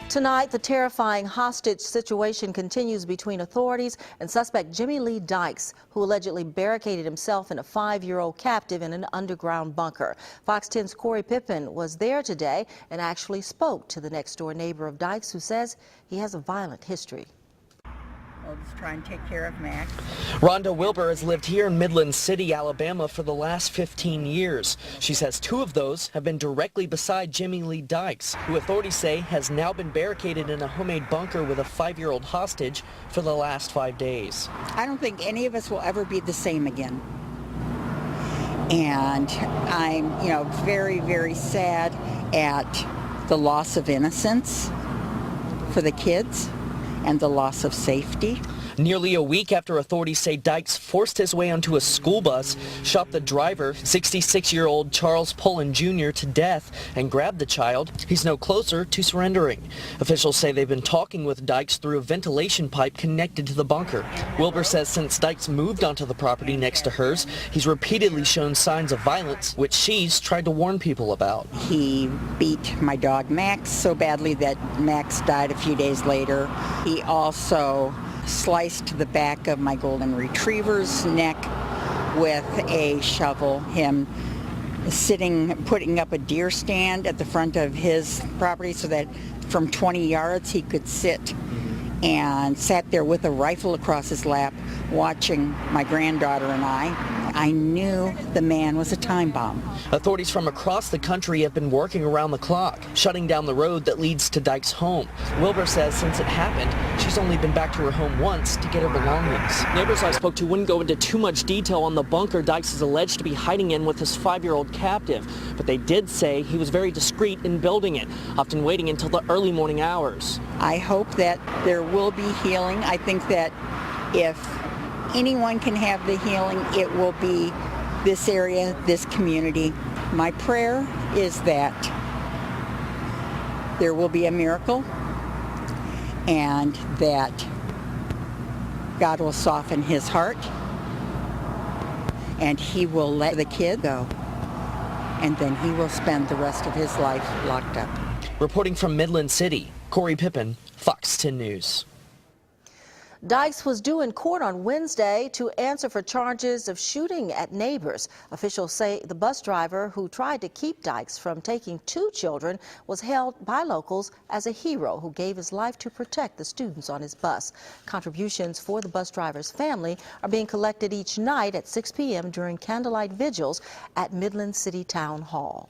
Tonight, the terrifying hostage situation continues between authorities and suspect Jimmy Lee Dykes, who allegedly barricaded himself and a 5-year-old captive in an underground bunker. Fox 10's Corey Pippen was there today and actually spoke to the next-door neighbor of Dykes, who says he has a violent history. We'll just try and take care of Max. Rhonda Wilbur has lived here in Midland City, Alabama for the last 15 years. She says 2 of those have been directly beside Jimmy Lee Dykes, who authorities say has now been barricaded in a homemade bunker with a 5-year-old hostage for the last 5 days. I don't think any of us will ever be the same again. And I'm, very, very sad at the loss of innocence for the kids and the loss of safety. Nearly a week after authorities say Dykes forced his way onto a school bus, shot the driver, 66-year-old Charles Pullen Jr., to death and grabbed the child, he's no closer to surrendering. Officials say they've been talking with Dykes through a ventilation pipe connected to the bunker. Wilbur says since Dykes moved onto the property next to hers, he's repeatedly shown signs of violence, which she's tried to warn people about. He beat my dog Max so badly that Max died a few days later. He also sliced the back of my golden retriever's neck with a shovel. Him putting up a deer stand at the front of his property so that from 20 yards he could sit, and sat there with a rifle across his lap watching my granddaughter and I knew the man was a time bomb. Authorities from across the country have been working around the clock, shutting down the road that leads to Dykes' home. Wilbur says since it happened, she's only been back to her home once to get her belongings. Neighbors I spoke to wouldn't go into too much detail on the bunker Dykes is alleged to be hiding in with his 5-year-old captive, but they did say he was very discreet in building it, often waiting until the early morning hours. I hope that there will be healing. I think that if anyone can have the healing, it will be this area, this community. My prayer is that there will be a miracle and that God will soften his heart and he will let the kid go, and then he will spend the rest of his life locked up. Reporting from Midland City, Corey Pippen, Fox 10 News. Dykes was due in court on Wednesday to answer for charges of shooting at neighbors. Officials say the bus driver who tried to keep Dykes from taking 2 children was hailed by locals as a hero who gave his life to protect the students on his bus. Contributions for the bus driver's family are being collected each night at 6 p.m. during candlelight vigils at Midland City Town Hall.